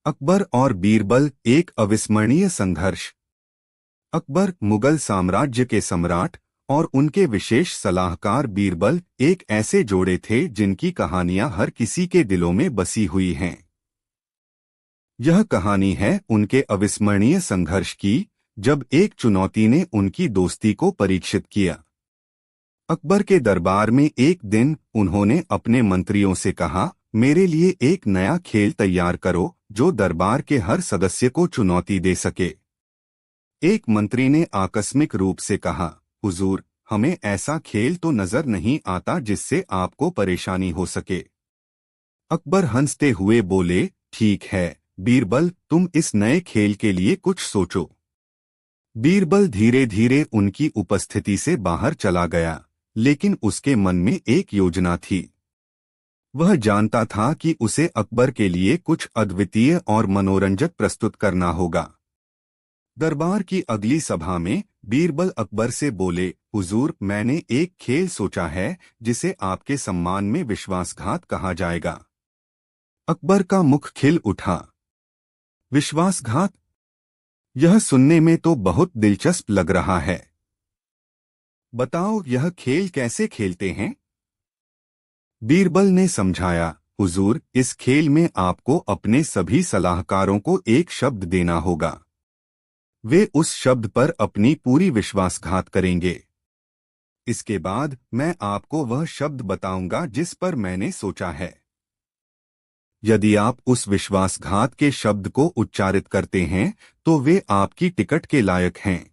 अकबर और बीरबल एक अविस्मरणीय संघर्ष। अकबर मुगल साम्राज्य के सम्राट और उनके विशेष सलाहकार बीरबल एक ऐसे जोड़े थे जिनकी कहानियां हर किसी के दिलों में बसी हुई हैं। यह कहानी है उनके अविस्मरणीय संघर्ष की, जब एक चुनौती ने उनकी दोस्ती को परीक्षित किया। अकबर के दरबार में एक दिन उन्होंने अपने मंत्रियों से कहा, मेरे लिए एक नया खेल तैयार करो जो दरबार के हर सदस्य को चुनौती दे सके। एक मंत्री ने आकस्मिक रूप से कहा, हुजूर, हमें ऐसा खेल तो नजर नहीं आता जिससे आपको परेशानी हो सके। अकबर हंसते हुए बोले, ठीक है बीरबल, तुम इस नए खेल के लिए कुछ सोचो। बीरबल धीरे धीरे उनकी उपस्थिति से बाहर चला गया, लेकिन उसके मन में एक योजना थी। वह जानता था कि उसे अकबर के लिए कुछ अद्वितीय और मनोरंजक प्रस्तुत करना होगा। दरबार की अगली सभा में बीरबल अकबर से बोले, हुजूर, मैंने एक खेल सोचा है जिसे आपके सम्मान में विश्वासघात कहा जाएगा। अकबर का मुख खिल उठा। विश्वासघात? यह सुनने में तो बहुत दिलचस्प लग रहा है। बताओ, यह खेल कैसे खेलते हैं? बीरबल ने समझाया, हुजूर, इस खेल में आपको अपने सभी सलाहकारों को एक शब्द देना होगा। वे उस शब्द पर अपनी पूरी विश्वासघात करेंगे। इसके बाद मैं आपको वह शब्द बताऊंगा जिस पर मैंने सोचा है। यदि आप उस विश्वासघात के शब्द को उच्चारित करते हैं तो वे आपकी टिकट के लायक हैं।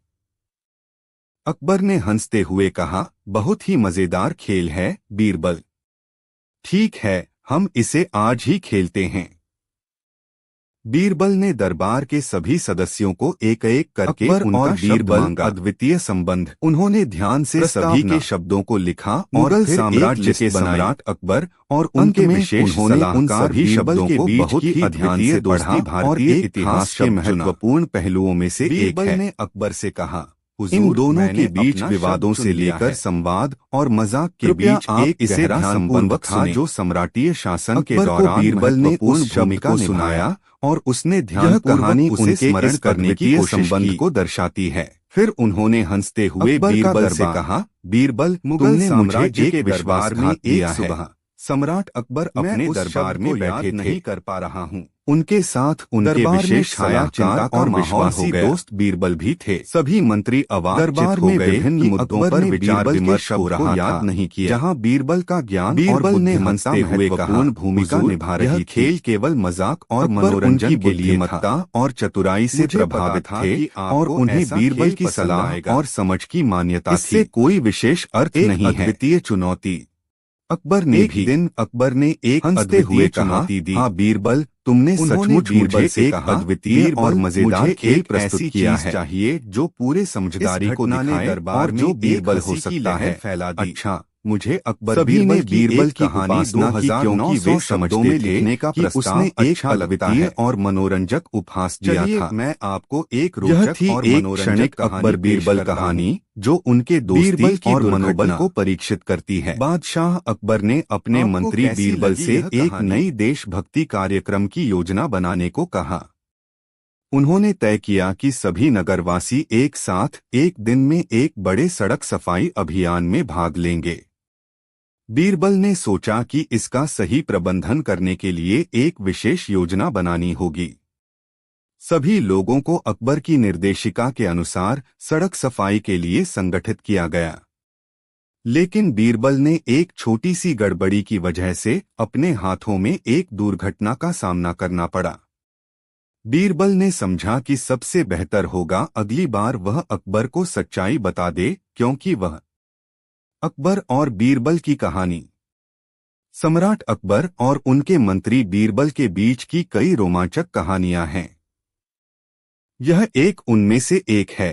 अकबर ने हंसते हुए कहा, बहुत ही मजेदार खेल है बीरबल। ठीक है, हम इसे आज ही खेलते हैं। बीरबल ने दरबार के सभी सदस्यों को एक एक करके अकबर और बीरबल अद्वितीय संबंध। उन्होंने ध्यान से सभी के शब्दों को लिखा और फिर साम्राज्य के सम्राट अकबर और उनके विशेष सलाहकार सभी शब्दों के बीच की अद्वितीय दोस्ती भारतीय इतिहास के महत्वपूर्ण पहलुओं में से एक है। बीरबल ने अकबर से कहा, इन दोनों के बीच विवादों से लेकर संवाद और मजाक के बीच एक इसे ध्यानपूर्वक था जो सम्राटीय शासन के दौरान बीरबल ने उस शब्द को सुनाया और उसने ध्यान कहानी उनके स्मरण करने की संबंध को दर्शाती है। फिर उन्होंने हंसते हुए बीरबल से कहा, बीरबल, तुमने मुझे एक विश्वासघात दिया है। सम्राट अकबर अपने दरबार में बैठे नहीं कर पा रहा हूँ। उनके साथ उनके विशेष सलाहकार और विश्वासी दोस्त बीरबल भी थे। सभी मंत्री दरबार में विभिन्न मुद्दों पर विचार विमर्श हो रहा याद नहीं किया, जहाँ बीरबल का ज्ञान बीरबल ने हंसते हुए कहा, भूमिका निभा रही खेल केवल मजाक और मनोरंजन के लिए था और चतुराई से प्रभावित थे और उन्हें बीरबल की सलाह और समझ की मान्यता थी। इससे कोई विशेष अर्थ नहीं है। अद्वितीय चुनौती। अकबर ने भी दिन अकबर ने एक हंसते हुए चुनौती दी। हाँ बीरबल, तुमने सचमुच मुझे एक अद्वितीय और मजेदार खेल प्रस्तुत किया है। चाहिए जो पूरे समझदारी को दिखाए दरबार में जो बीरबल हो सकता है फैला दी। अच्छा, मुझे अकबर सभी ने बीरबल की कहानी 2009 वे शब्दों में लिखने का प्रस्ताव एक अद्वितीय और मनोरंजक उपहास दिया था। मैं आपको एक रोचक और मनोरंजक अकबर बीरबल कहानी जो उनके दोस्ती और मनोबल को परीक्षित करती है। बादशाह अकबर ने अपने मंत्री बीरबल से एक नई देशभक्ति कार्यक्रम की योजना बनाने को कहा। उन्होंने तय किया कि सभी नगरवासी एक साथ एक दिन में एक बड़े सड़क सफाई अभियान में भाग लेंगे। बीरबल ने सोचा कि इसका सही प्रबंधन करने के लिए एक विशेष योजना बनानी होगी। सभी लोगों को अकबर की निर्देशिका के अनुसार सड़क सफाई के लिए संगठित किया गया। लेकिन बीरबल ने एक छोटी सी गड़बड़ी की वजह से अपने हाथों में एक दुर्घटना का सामना करना पड़ा। बीरबल ने समझा कि सबसे बेहतर होगा अगली बार वह अकबर को सच्चाई बता दे, क्योंकि वह अकबर और बीरबल की कहानी। सम्राट अकबर और उनके मंत्री बीरबल के बीच की कई रोमांचक कहानियां हैं। यह एक उनमें से एक है।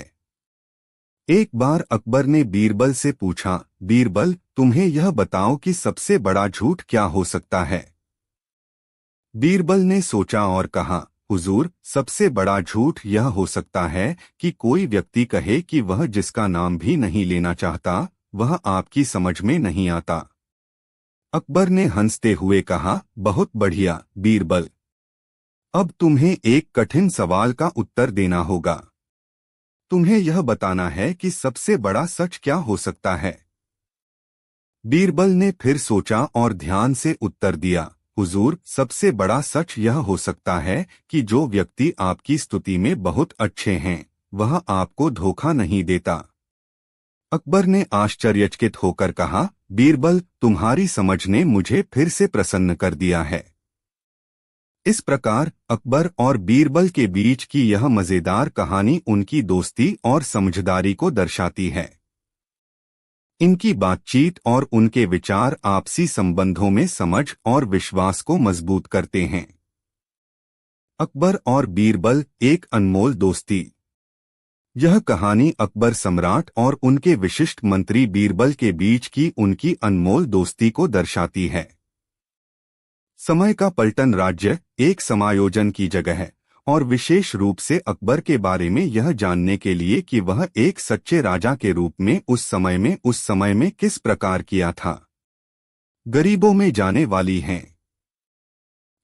एक बार अकबर ने बीरबल से पूछा, बीरबल, तुम्हें यह बताओ कि सबसे बड़ा झूठ क्या हो सकता है? बीरबल ने सोचा और कहा, हुजूर, सबसे बड़ा झूठ यह हो सकता है कि कोई व्यक्ति कहे कि वह जिसका नाम भी नहीं लेना चाहता वह आपकी समझ में नहीं आता। अकबर ने हंसते हुए कहा, बहुत बढ़िया बीरबल। अब तुम्हें एक कठिन सवाल का उत्तर देना होगा। तुम्हें यह बताना है कि सबसे बड़ा सच क्या हो सकता है। बीरबल ने फिर सोचा और ध्यान से उत्तर दिया, हुजूर, सबसे बड़ा सच यह हो सकता है कि जो व्यक्ति आपकी स्तुति में बहुत अच्छे हैं, वह आपको धोखा नहीं देता। अकबर ने आश्चर्यचकित होकर कहा, बीरबल, तुम्हारी समझ ने मुझे फिर से प्रसन्न कर दिया है। इस प्रकार अकबर और बीरबल के बीच की यह मजेदार कहानी उनकी दोस्ती और समझदारी को दर्शाती है। इनकी बातचीत और उनके विचार आपसी संबंधों में समझ और विश्वास को मजबूत करते हैं। अकबर और बीरबल, एक अनमोल दोस्ती। यह कहानी अकबर सम्राट और उनके विशिष्ट मंत्री बीरबल के बीच की उनकी अनमोल दोस्ती को दर्शाती है। समय का पलटन राज्य एक समायोजन की जगह है, और विशेष रूप से अकबर के बारे में यह जानने के लिए कि वह एक सच्चे राजा के रूप में उस समय में किस प्रकार किया था। गरीबों में जाने वाली हैं।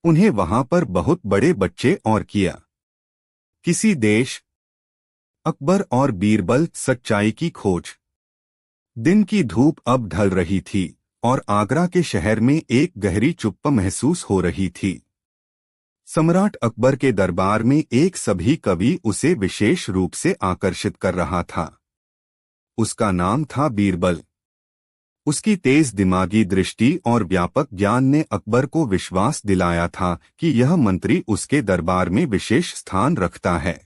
उन्हें वहां पर बहुत बड़े बच्चे और किया। किसी देश। अकबर और बीरबल, सच्चाई की खोज। दिन की धूप अब ढल रही थी और आगरा के शहर में एक गहरी चुप्पी महसूस हो रही थी। सम्राट अकबर के दरबार में एक सभी कवि उसे विशेष रूप से आकर्षित कर रहा था। उसका नाम था बीरबल। उसकी तेज दिमागी दृष्टि और व्यापक ज्ञान ने अकबर को विश्वास दिलाया था कि यह मंत्री उसके दरबार में विशेष स्थान रखता है।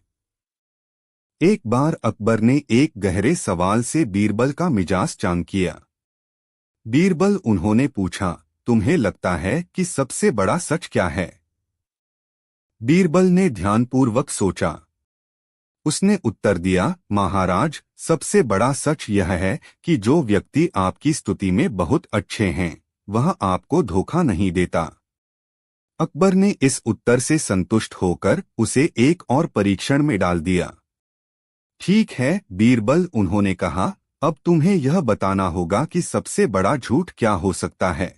एक बार अकबर ने एक गहरे सवाल से बीरबल का मिजाज चांग किया। बीरबल, उन्होंने पूछा, तुम्हें लगता है कि सबसे बड़ा सच क्या है? बीरबल ने ध्यानपूर्वक सोचा। उसने उत्तर दिया, महाराज, सबसे बड़ा सच यह है कि जो व्यक्ति आपकी स्तुति में बहुत अच्छे हैं, वह आपको धोखा नहीं देता। अकबर ने इस उत्तर से संतुष्ट होकर उसे एक और परीक्षण में डाल दिया। ठीक है बीरबल, उन्होंने कहा, अब तुम्हें यह बताना होगा कि सबसे बड़ा झूठ क्या हो सकता है।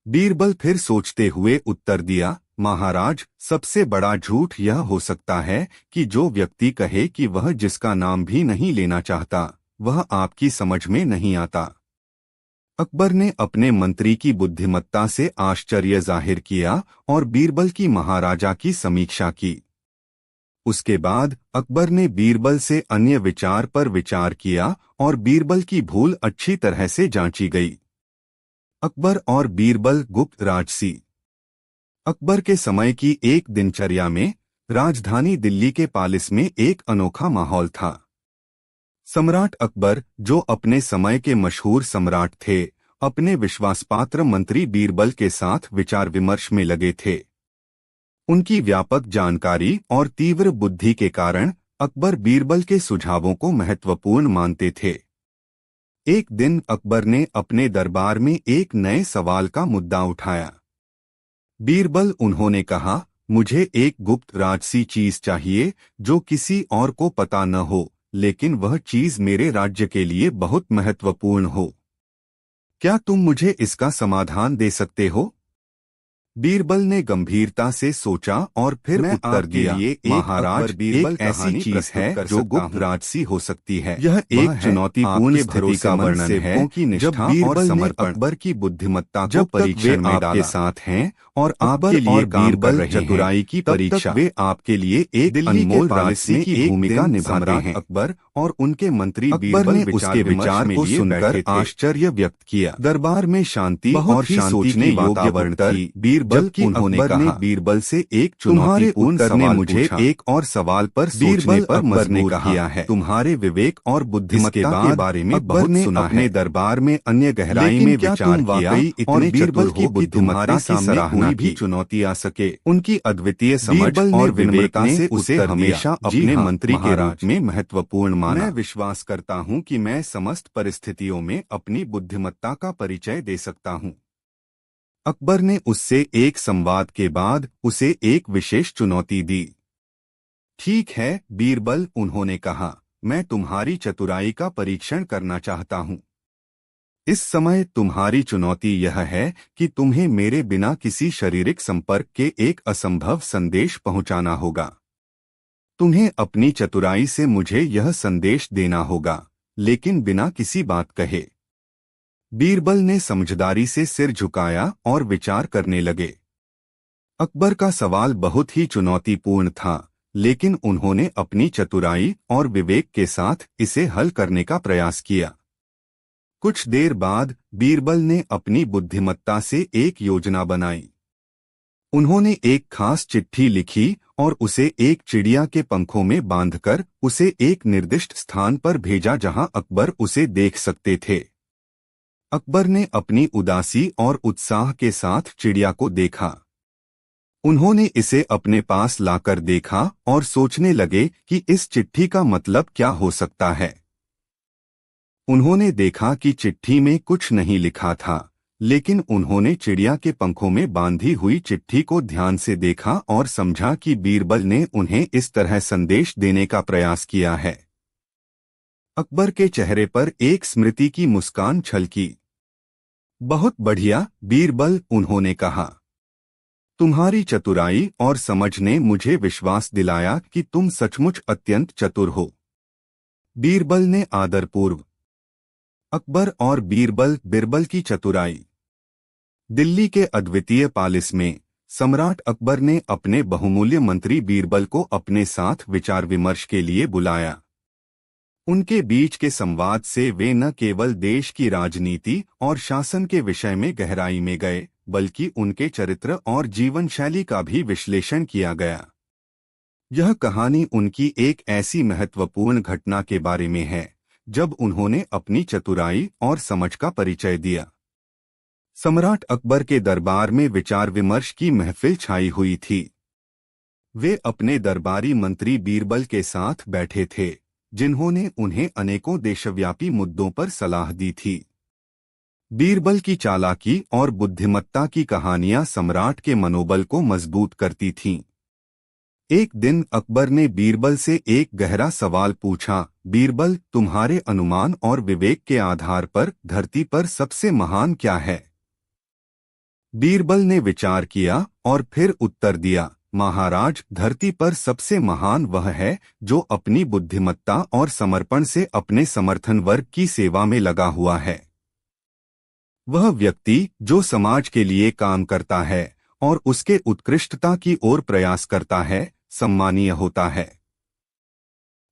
बीरबल फिर सोचते हुए उत्तर दिया, महाराज, सबसे बड़ा झूठ यह हो सकता है कि जो व्यक्ति कहे कि वह जिसका नाम भी नहीं लेना चाहता, वह आपकी समझ में नहीं आता। अकबर ने अपने मंत्री की बुद्धिमत्ता से आश्चर्य जाहिर किया और बीरबल की महाराजा की समीक्षा की। उसके बाद अकबर ने बीरबल से अन्य विचार पर विचार किया और बीरबल की भूल अच्छी तरह से जांची गई। अकबर और बीरबल गुप्त राजसी। अकबर के समय की एक दिनचर्या में राजधानी दिल्ली के पालिस में एक अनोखा माहौल था। सम्राट अकबर, जो अपने समय के मशहूर सम्राट थे, अपने विश्वासपात्र मंत्री बीरबल के साथ विचार विमर्श में लगे थे। उनकी व्यापक जानकारी और तीव्र बुद्धि के कारण अकबर बीरबल के सुझावों को महत्वपूर्ण मानते थे। एक दिन अकबर ने अपने दरबार में एक नए सवाल का मुद्दा उठाया। बीरबल, उन्होंने कहा, मुझे एक गुप्त राजसी चीज चाहिए जो किसी और को पता न हो, लेकिन वह चीज मेरे राज्य के लिए बहुत महत्वपूर्ण हो। क्या तुम मुझे इसका समाधान दे सकते हो? बीरबल ने गंभीरता से सोचा और फिर उत्तर दिया, महाराज, बीरबल, एक ऐसी चीज है जो गुप्त राजसी हो सकती है। यह एक चुनौतीपूर्ण स्थिति का वर्णन है जब बीरबल ने अकबर की बुद्धिमत्ता को परीक्षण में डाला। साथ हैं और आपके लिए बीरबल चतुराई की परीक्षा, वे आपके लिए एक अनमोल राजसी की भूमिका निभा रहे हैं। अकबर और उनके मंत्री बीरबल ने उसके विचार को सुनकर आश्चर्य व्यक्त किया। दरबार में शांति और सोचने योग्य वातावरण थी। बीरबल, उन्होंने कहा, बीरबल से एक चुनौतीपूर्ण सवाल मुझे एक और सवाल पर सोचने पर मजबूर किया है। तुम्हारे विवेक और बुद्धिमत्ता के बारे में बहुत सुना है। अपने दरबार में अन्य गहराई में विचार किया और बीरबल की बुद्धिमत्ता की सराहना भी चुनौती आ सके। उनकी अद्वितीय समझ और विनम्रता से उसे हमेशा अपने मंत्री के रूप में महत्वपूर्ण माना। मैं विश्वास करता हूं कि मैं समस्त परिस्थितियों में अपनी बुद्धिमत्ता का परिचय दे सकता हूं। अकबर ने उससे एक संवाद के बाद उसे एक विशेष चुनौती दी। ठीक है बीरबल, उन्होंने कहा, मैं तुम्हारी चतुराई का परीक्षण करना चाहता हूं। इस समय तुम्हारी चुनौती यह है कि तुम्हें मेरे बिना किसी शारीरिक संपर्क के एक असंभव संदेश पहुंचाना होगा। तुम्हें अपनी चतुराई से मुझे यह संदेश देना होगा, लेकिन बिना किसी बात कहे। बीरबल ने समझदारी से सिर झुकाया और विचार करने लगे। अकबर का सवाल बहुत ही चुनौतीपूर्ण था, लेकिन उन्होंने अपनी चतुराई और विवेक के साथ इसे हल करने का प्रयास किया। कुछ देर बाद बीरबल ने अपनी बुद्धिमत्ता से एक योजना बनाई। उन्होंने एक खास चिट्ठी लिखी और उसे एक चिड़िया के पंखों में बांधकर उसे एक निर्दिष्ट स्थान पर भेजा जहां अकबर उसे देख सकते थे। अकबर ने अपनी उदासी और उत्साह के साथ चिड़िया को देखा। उन्होंने इसे अपने पास लाकर देखा और सोचने लगे कि इस चिट्ठी का मतलब क्या हो सकता है। उन्होंने देखा कि चिट्ठी में कुछ नहीं लिखा था, लेकिन उन्होंने चिड़िया के पंखों में बांधी हुई चिट्ठी को ध्यान से देखा और समझा कि बीरबल ने उन्हें इस तरह संदेश देने का प्रयास किया है। अकबर के चेहरे पर एक स्मृति की मुस्कान छलकी। बहुत बढ़िया बीरबल, उन्होंने कहा। तुम्हारी चतुराई और समझ ने मुझे विश्वास दिलाया कि तुम सचमुच अत्यंत चतुर हो। बीरबल ने आदरपूर्व। अकबर और बीरबल की चतुराई। दिल्ली के अद्वितीय पालिस में सम्राट अकबर ने अपने बहुमूल्य मंत्री बीरबल को अपने साथ विचार विमर्श के लिए बुलाया। उनके बीच के संवाद से वे न केवल देश की राजनीति और शासन के विषय में गहराई में गए, बल्कि उनके चरित्र और जीवन शैली का भी विश्लेषण किया गया। यह कहानी उनकी एक ऐसी महत्वपूर्ण घटना के बारे में है जब उन्होंने अपनी चतुराई और समझ का परिचय दिया। सम्राट अकबर के दरबार में विचार विमर्श की महफिल छाई हुई थी। वे अपने दरबारी मंत्री बीरबल के साथ बैठे थे, जिन्होंने उन्हें अनेकों देशव्यापी मुद्दों पर सलाह दी थी। बीरबल की चालाकी और बुद्धिमत्ता की कहानियां सम्राट के मनोबल को मजबूत करती थीं। एक दिन अकबर ने बीरबल से एक गहरा सवाल पूछा, बीरबल, तुम्हारे अनुमान और विवेक के आधार पर धरती पर सबसे महान क्या है? बीरबल ने विचार किया और फिर उत्तर दिया, महाराज, धरती पर सबसे महान वह है जो अपनी बुद्धिमत्ता और समर्पण से अपने समर्थन वर्ग की सेवा में लगा हुआ है। वह व्यक्ति जो समाज के लिए काम करता है और उसके उत्कृष्टता की ओर प्रयास करता है, सम्मानीय होता है।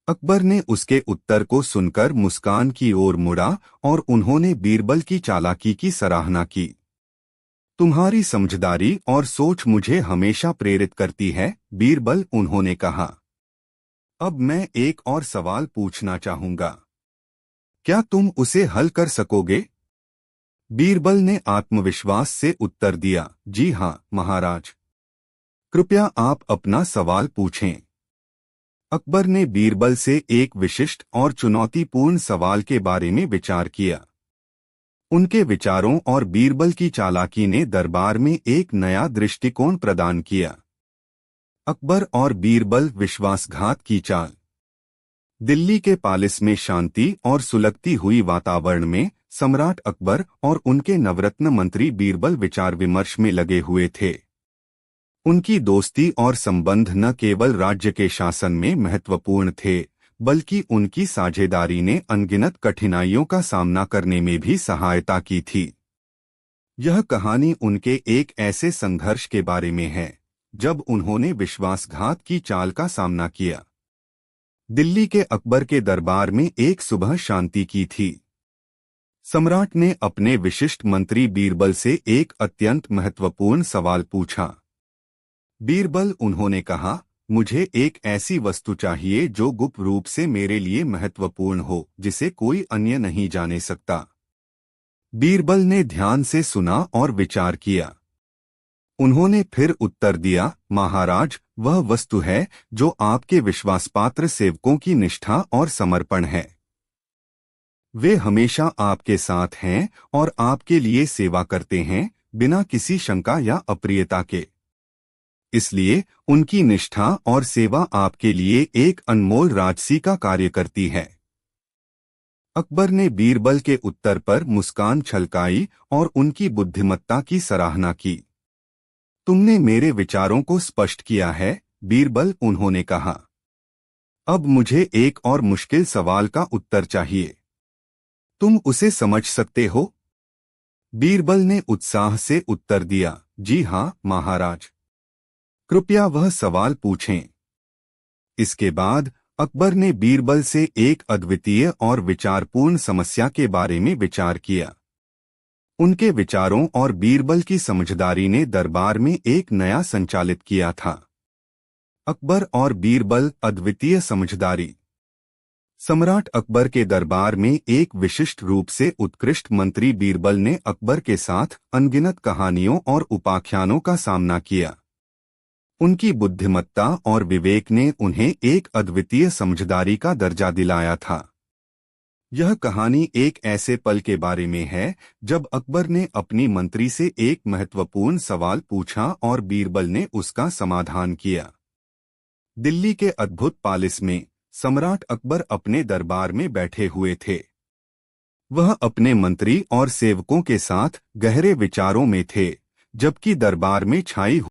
अकबर ने उसके उत्तर को सुनकर मुस्कान की ओर मुड़ा और उन्होंने बीरबल की चालाकी की सराहना की। तुम्हारी समझदारी और सोच मुझे हमेशा प्रेरित करती है, बीरबल, उन्होंने कहा। अब मैं एक और सवाल पूछना चाहूंगा। क्या तुम उसे हल कर सकोगे? बीरबल ने आत्मविश्वास से उत्तर दिया, जी हाँ, महाराज। कृपया आप अपना सवाल पूछें। अकबर ने बीरबल से एक विशिष्ट और चुनौतीपूर्ण सवाल के बारे में विचार किया। उनके विचारों और बीरबल की चालाकी ने दरबार में एक नया दृष्टिकोण प्रदान किया। अकबर और बीरबल विश्वासघात की चाल। दिल्ली के पालिस में शांति और सुलगती हुई वातावरण में सम्राट अकबर और उनके नवरत्न मंत्री बीरबल विचार विमर्श में लगे हुए थे। उनकी दोस्ती और संबंध न केवल राज्य के शासन में महत्वपूर्ण थे, बल्कि उनकी साझेदारी ने अनगिनत कठिनाइयों का सामना करने में भी सहायता की थी। यह कहानी उनके एक ऐसे संघर्ष के बारे में है जब उन्होंने विश्वासघात की चाल का सामना किया। दिल्ली के अकबर के दरबार में एक सुबह शांति की थी। सम्राट ने अपने विशिष्ट मंत्री बीरबल से एक अत्यंत महत्वपूर्ण सवाल पूछा। बीरबल, उन्होंने कहा, मुझे एक ऐसी वस्तु चाहिए जो गुप्त रूप से मेरे लिए महत्वपूर्ण हो, जिसे कोई अन्य नहीं जाने सकता। बीरबल ने ध्यान से सुना और विचार किया। उन्होंने फिर उत्तर दिया, महाराज, वह वस्तु है जो आपके विश्वासपात्र सेवकों की निष्ठा और समर्पण है। वे हमेशा आपके साथ हैं और आपके लिए सेवा करते हैं, बिना किसी शंका या अप्रियता के। इसलिए उनकी निष्ठा और सेवा आपके लिए एक अनमोल राजसी का कार्य करती है। अकबर ने बीरबल के उत्तर पर मुस्कान छलकाई और उनकी बुद्धिमत्ता की सराहना की। तुमने मेरे विचारों को स्पष्ट किया है, बीरबल, उन्होंने कहा। अब मुझे एक और मुश्किल सवाल का उत्तर चाहिए। तुम उसे समझ सकते हो? बीरबल ने उत्साह से उत्तर दिया, जी हाँ महाराज। कृपया वह सवाल पूछें। इसके बाद अकबर ने बीरबल से एक अद्वितीय और विचारपूर्ण समस्या के बारे में विचार किया। उनके विचारों और बीरबल की समझदारी ने दरबार में एक नया संचालित किया था। अकबर और बीरबल, अद्वितीय समझदारी। सम्राट अकबर के दरबार में एक विशिष्ट रूप से उत्कृष्ट मंत्री बीरबल ने अकबर के साथ अनगिनत कहानियों और उपाख्यानों का सामना किया। उनकी बुद्धिमत्ता और विवेक ने उन्हें एक अद्वितीय समझदारी का दर्जा दिलाया था। यह कहानी एक ऐसे पल के बारे में है जब अकबर ने अपनी मंत्री से एक महत्वपूर्ण सवाल पूछा और बीरबल ने उसका समाधान किया। दिल्ली के अद्भुत पैलेस में सम्राट अकबर अपने दरबार में बैठे हुए थे। वह अपने मंत्री और सेवकों के साथ गहरे विचारों में थे, जबकि दरबार में छाई